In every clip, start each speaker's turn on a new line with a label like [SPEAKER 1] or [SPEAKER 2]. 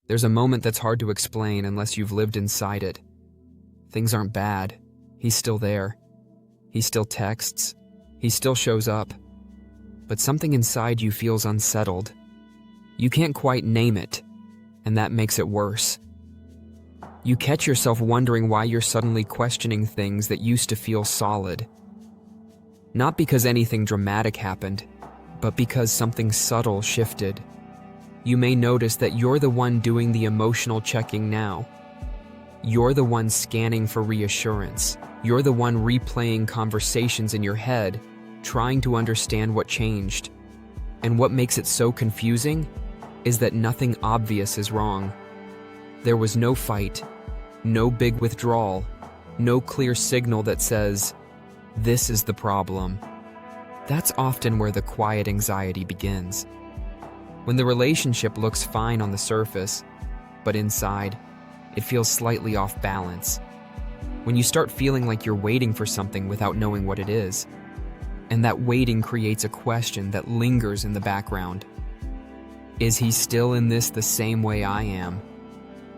[SPEAKER 1] There's a moment that's hard to explain unless you've lived inside it. Things aren't bad. He's still there. He still texts. He still shows up. But something inside you feels unsettled. You can't quite name it, and that makes it worse. You catch yourself wondering why you're suddenly questioning things that used to feel solid. Not because anything dramatic happened, but because something subtle shifted. You may notice that you're the one doing the emotional checking now. You're the one scanning for reassurance. You're the one replaying conversations in your head, trying to understand what changed. And what makes it so confusing is that nothing obvious is wrong. There was no fight, no big withdrawal, no clear signal that says, "This is the problem." That's often where the quiet anxiety begins. When the relationship looks fine on the surface, but inside, it feels slightly off balance. When you start feeling like you're waiting for something without knowing what it is, and that waiting creates a question that lingers in the background. Is he still in this the same way I am?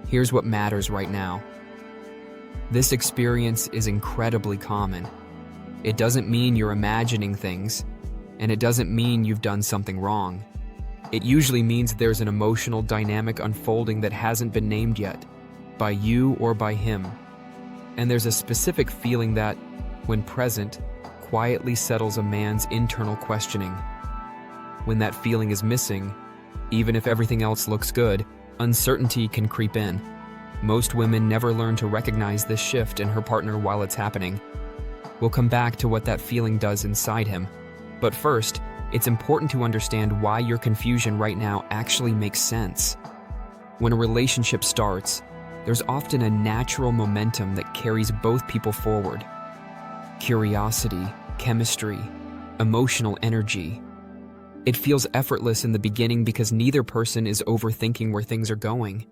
[SPEAKER 1] Here's what matters right now. This experience is incredibly common. It doesn't mean you're imagining things, and it doesn't mean you've done something wrong. It usually means there's an emotional dynamic unfolding that hasn't been named yet, by you or by him. And there's a specific feeling that, when present, quietly settles a man's internal questioning. When that feeling is missing, even if everything else looks good, uncertainty can creep in. Most women never learn to recognize this shift in her partner while it's happening. We'll come back to what that feeling does inside him. But first, it's important to understand why your confusion right now actually makes sense. When a relationship starts, there's often a natural momentum that carries both people forward. Curiosity, chemistry, emotional energy. It feels effortless in the beginning because neither person is overthinking where things are going.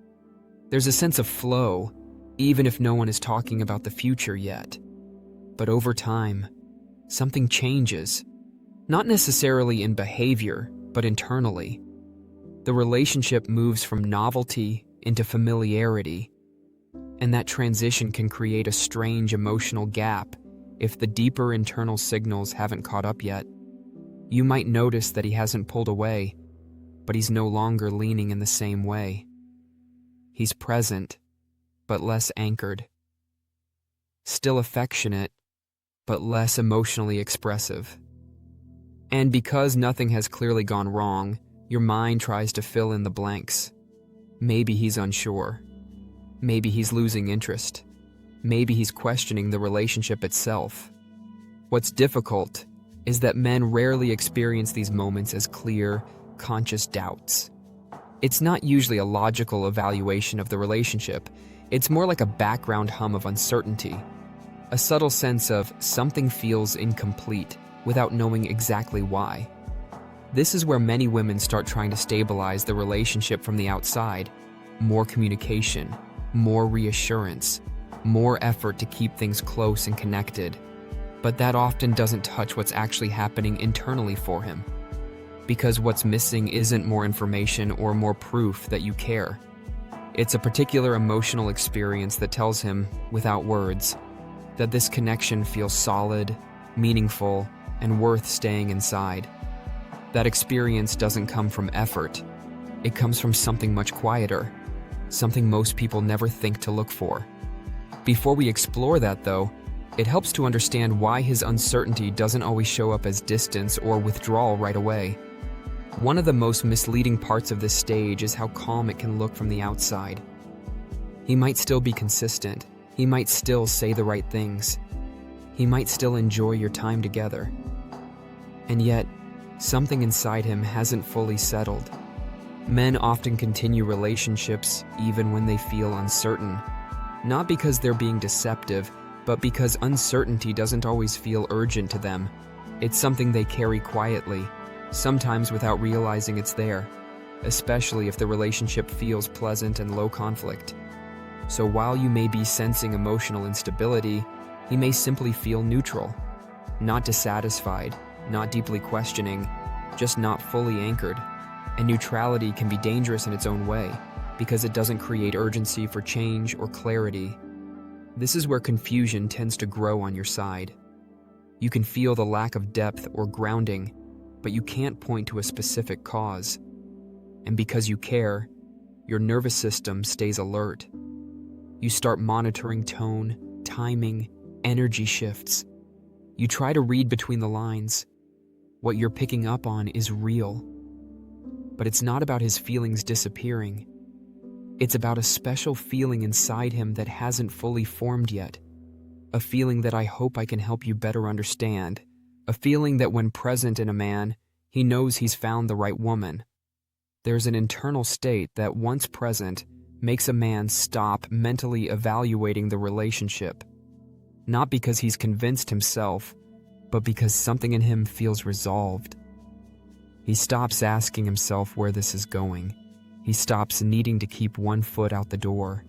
[SPEAKER 1] There's a sense of flow, even if no one is talking about the future yet. But over time, something changes. Not necessarily in behavior, but internally. The relationship moves from novelty into familiarity, and that transition can create a strange emotional gap if the deeper internal signals haven't caught up yet. You might notice that he hasn't pulled away, but he's no longer leaning in the same way. He's present, but less anchored. Still affectionate, but less emotionally expressive. And because nothing has clearly gone wrong, your mind tries to fill in the blanks. Maybe he's unsure. Maybe he's losing interest. Maybe he's questioning the relationship itself. What's difficult is that men rarely experience these moments as clear, conscious doubts. It's not usually a logical evaluation of the relationship. It's more like a background hum of uncertainty. A subtle sense of something feels incomplete without knowing exactly why. This is where many women start trying to stabilize the relationship from the outside. More communication, more reassurance, more effort to keep things close and connected. But that often doesn't touch what's actually happening internally for him. Because what's missing isn't more information or more proof that you care. It's a particular emotional experience that tells him, without words, that this connection feels solid, meaningful, and worth staying inside. That experience doesn't come from effort. It comes from something much quieter, something most people never think to look for. Before we explore that, though, it helps to understand why his uncertainty doesn't always show up as distance or withdrawal right away. One of the most misleading parts of this stage is how calm it can look from the outside. He might still be consistent. He might still say the right things. He might still enjoy your time together. And yet, something inside him hasn't fully settled. Men often continue relationships even when they feel uncertain. Not because they're being deceptive, but because uncertainty doesn't always feel urgent to them. It's something they carry quietly, sometimes without realizing it's there, especially if the relationship feels pleasant and low conflict. So while you may be sensing emotional instability, he may simply feel neutral, not dissatisfied, not deeply questioning, just not fully anchored. And neutrality can be dangerous in its own way, because it doesn't create urgency for change or clarity. This is where confusion tends to grow on your side. You can feel the lack of depth or grounding, but you can't point to a specific cause. And because you care, your nervous system stays alert. You start monitoring tone, timing, energy shifts. You try to read between the lines. What you're picking up on is real. But it's not about his feelings disappearing. It's about a special feeling inside him that hasn't fully formed yet. A feeling that I hope I can help you better understand. A feeling that when present in a man, he knows he's found the right woman. There's an internal state that, once present, makes a man stop mentally evaluating the relationship. Not because he's convinced himself, but because something in him feels resolved. He stops asking himself where this is going. He stops needing to keep one foot out the door.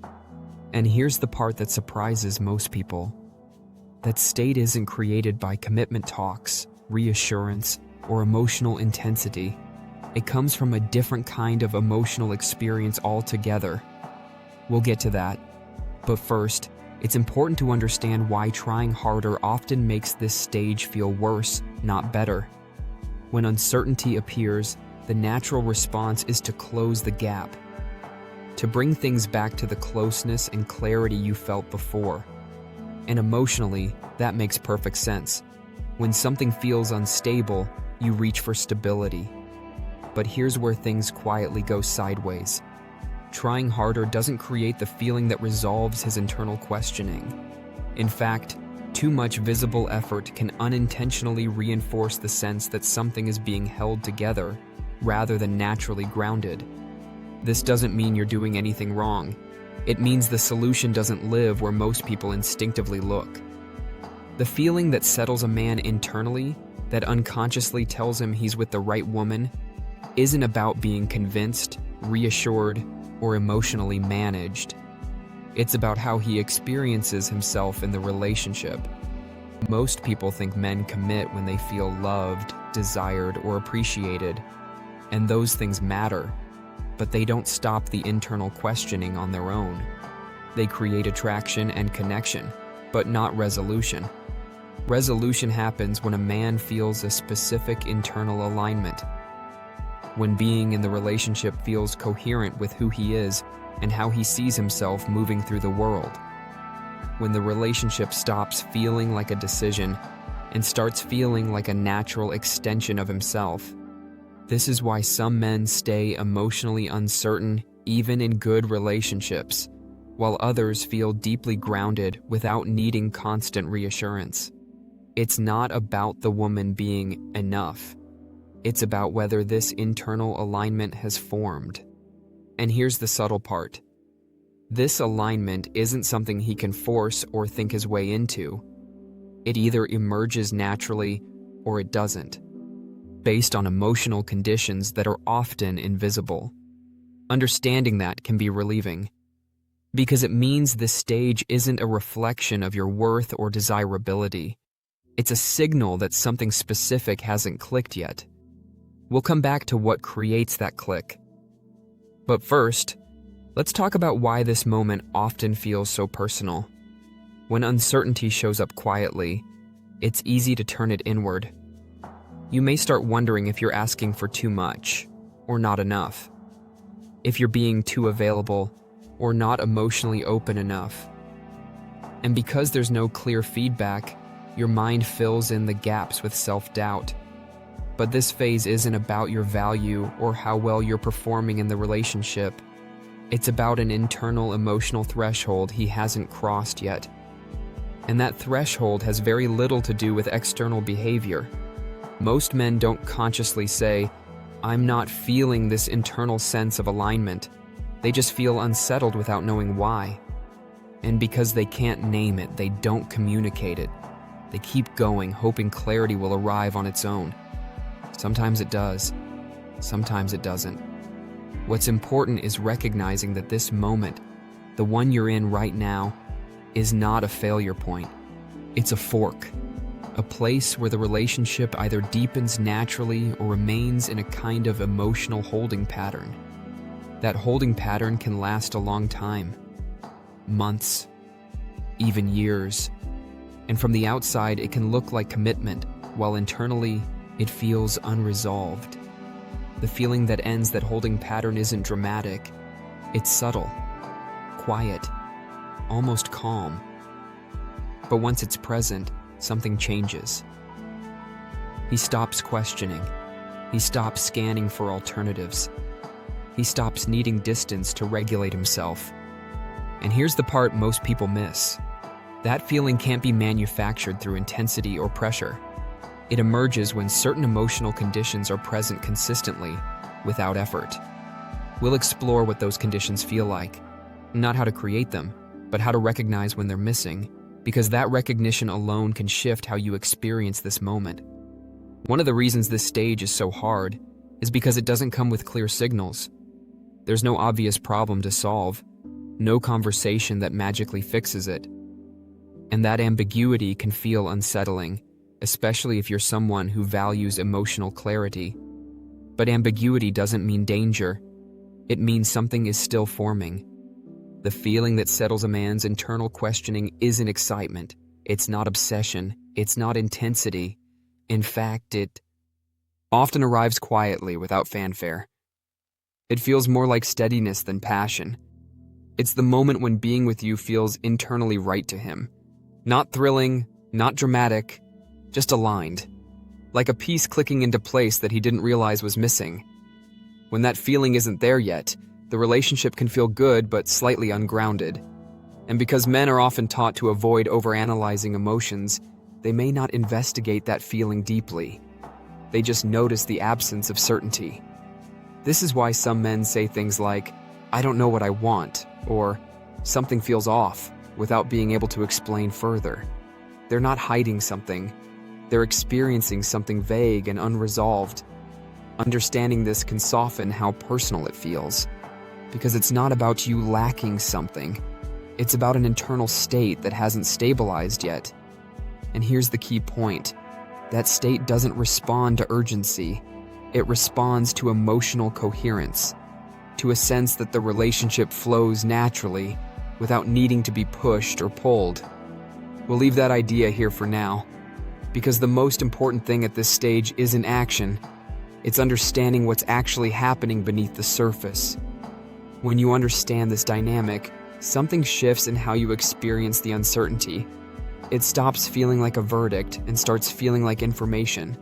[SPEAKER 1] And here's the part that surprises most people. That state isn't created by commitment talks, reassurance, or emotional intensity. It comes from a different kind of emotional experience altogether. We'll get to that. But first, it's important to understand why trying harder often makes this stage feel worse, not better. When uncertainty appears, the natural response is to close the gap, to bring things back to the closeness and clarity you felt before. And emotionally, that makes perfect sense. When something feels unstable, you reach for stability. But here's where things quietly go sideways. Trying harder doesn't create the feeling that resolves his internal questioning. In fact, too much visible effort can unintentionally reinforce the sense that something is being held together, rather than naturally grounded. This doesn't mean you're doing anything wrong. It means the solution doesn't live where most people instinctively look. The feeling that settles a man internally, that unconsciously tells him he's with the right woman, isn't about being convinced, reassured, or emotionally managed. It's about how he experiences himself in the relationship. Most people think men commit when they feel loved, desired, or appreciated, and those things matter, but they don't stop the internal questioning on their own. They create attraction and connection, but not resolution. Resolution happens when a man feels a specific internal alignment. When being in the relationship feels coherent with who he is and how he sees himself moving through the world. When the relationship stops feeling like a decision and starts feeling like a natural extension of himself. This is why some men stay emotionally uncertain even in good relationships, while others feel deeply grounded without needing constant reassurance. It's not about the woman being enough. It's about whether this internal alignment has formed. And here's the subtle part. This alignment isn't something he can force or think his way into. It either emerges naturally or it doesn't, based on emotional conditions that are often invisible. Understanding that can be relieving, because it means this stage isn't a reflection of your worth or desirability. It's a signal that something specific hasn't clicked yet. We'll come back to what creates that click. But first, let's talk about why this moment often feels so personal. When uncertainty shows up quietly, it's easy to turn it inward. You may start wondering if you're asking for too much or not enough, if you're being too available or not emotionally open enough. And because there's no clear feedback, your mind fills in the gaps with self-doubt. But this phase isn't about your value or how well you're performing in the relationship. It's about an internal emotional threshold he hasn't crossed yet. And that threshold has very little to do with external behavior. Most men don't consciously say, "I'm not feeling this internal sense of alignment." They just feel unsettled without knowing why. And because they can't name it, they don't communicate it. They keep going, hoping clarity will arrive on its own. Sometimes it does, sometimes it doesn't. What's important is recognizing that this moment, the one you're in right now, is not a failure point. It's a fork, a place where the relationship either deepens naturally or remains in a kind of emotional holding pattern. That holding pattern can last a long time. Months, even years. And from the outside, it can look like commitment, while internally, it feels unresolved. The feeling that ends that holding pattern isn't dramatic. It's subtle, quiet, almost calm. But once it's present, something changes. He stops questioning. He stops scanning for alternatives. He stops needing distance to regulate himself. And here's the part most people miss. That feeling can't be manufactured through intensity or pressure. It emerges when certain emotional conditions are present consistently, without effort. We'll explore what those conditions feel like, not how to create them, but how to recognize when they're missing, because that recognition alone can shift how you experience this moment. One of the reasons this stage is so hard is because it doesn't come with clear signals. There's no obvious problem to solve, no conversation that magically fixes it. And that ambiguity can feel unsettling, especially if you're someone who values emotional clarity. But ambiguity doesn't mean danger. It means something is still forming. The feeling that settles a man's internal questioning isn't excitement. It's not obsession. It's not intensity. In fact, it often arrives quietly without fanfare. It feels more like steadiness than passion. It's the moment when being with you feels internally right to him. Not thrilling, not dramatic, just aligned. Like a piece clicking into place that he didn't realize was missing. When that feeling isn't there yet, the relationship can feel good but slightly ungrounded. And because men are often taught to avoid overanalyzing emotions, they may not investigate that feeling deeply. They just notice the absence of certainty. This is why some men say things like, "I don't know what I want," or "something feels off," without being able to explain further. They're not hiding something. They're experiencing something vague and unresolved. Understanding this can soften how personal it feels, because it's not about you lacking something. It's about an internal state that hasn't stabilized yet. And here's the key point. That state doesn't respond to urgency. It responds to emotional coherence, to a sense that the relationship flows naturally, without needing to be pushed or pulled. We'll leave that idea here for now, because the most important thing at this stage isn't action. It's understanding what's actually happening beneath the surface. When you understand this dynamic, something shifts in how you experience the uncertainty. It stops feeling like a verdict and starts feeling like information.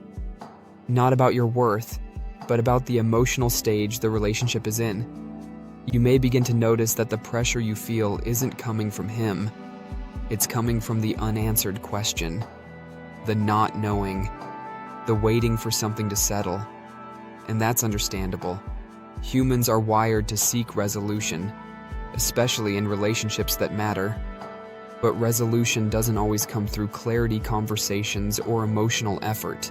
[SPEAKER 1] Not about your worth, but about the emotional stage the relationship is in. You may begin to notice that the pressure you feel isn't coming from him. It's coming from the unanswered question, the not knowing, the waiting for something to settle. And that's understandable. Humans are wired to seek resolution, especially in relationships that matter. But resolution doesn't always come through clarity conversations or emotional effort.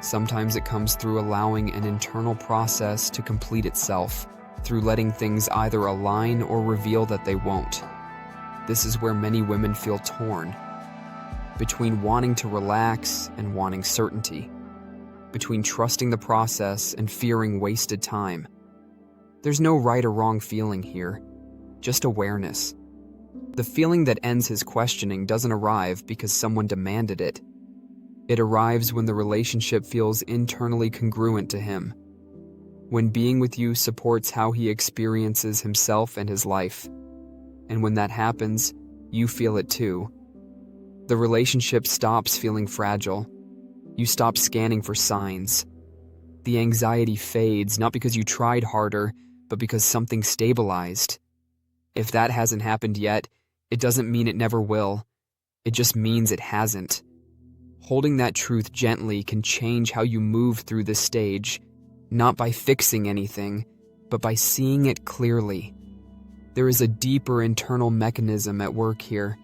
[SPEAKER 1] Sometimes it comes through allowing an internal process to complete itself, through letting things either align or reveal that they won't. This is where many women feel torn, between wanting to relax and wanting certainty, between trusting the process and fearing wasted time. There's no right or wrong feeling here, just awareness. The feeling that ends his questioning doesn't arrive because someone demanded it. It arrives when the relationship feels internally congruent to him, when being with you supports how he experiences himself and his life. And when that happens, you feel it too. The relationship stops feeling fragile. You stop scanning for signs. The anxiety fades, not because you tried harder, but because something stabilized. If that hasn't happened yet, it doesn't mean it never will. It just means it hasn't. Holding that truth gently can change how you move through this stage, not by fixing anything, but by seeing it clearly. There is a deeper internal mechanism at work here,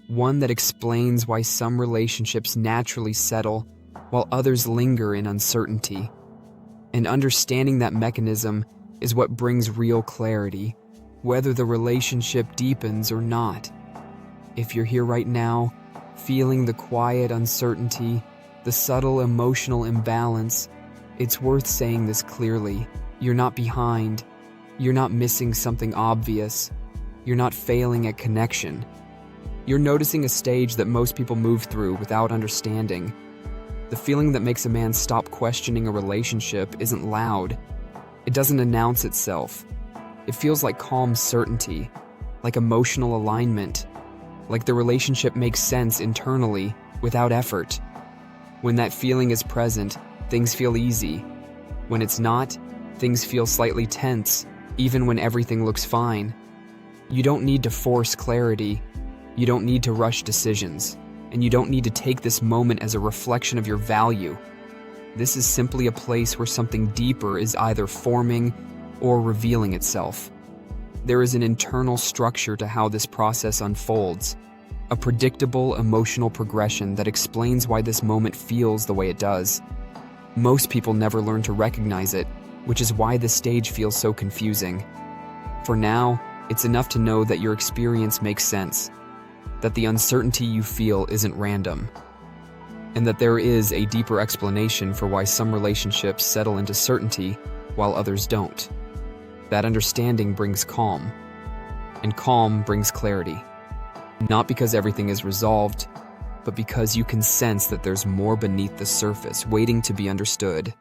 [SPEAKER 1] one that explains why some relationships naturally settle while others linger in uncertainty. And understanding that mechanism is what brings real clarity, whether the relationship deepens or not. If you're here right now, feeling the quiet uncertainty, the subtle emotional imbalance, it's worth saying this clearly. You're not behind. You're not missing something obvious. You're not failing at connection. You're noticing a stage that most people move through without understanding. The feeling that makes a man stop questioning a relationship isn't loud. It doesn't announce itself. It feels like calm certainty, like emotional alignment, like the relationship makes sense internally without effort. When that feeling is present, things feel easy. When it's not, things feel slightly tense, even when everything looks fine. You don't need to force clarity. You don't need to rush decisions. And you don't need to take this moment as a reflection of your value. This is simply a place where something deeper is either forming or revealing itself. There is an internal structure to how this process unfolds, a predictable emotional progression that explains why this moment feels the way it does. Most people never learn to recognize it, which is why this stage feels so confusing. For now, it's enough to know that your experience makes sense, that the uncertainty you feel isn't random, and that there is a deeper explanation for why some relationships settle into certainty while others don't. That understanding brings calm, and calm brings clarity. Not because everything is resolved, but because you can sense that there's more beneath the surface waiting to be understood.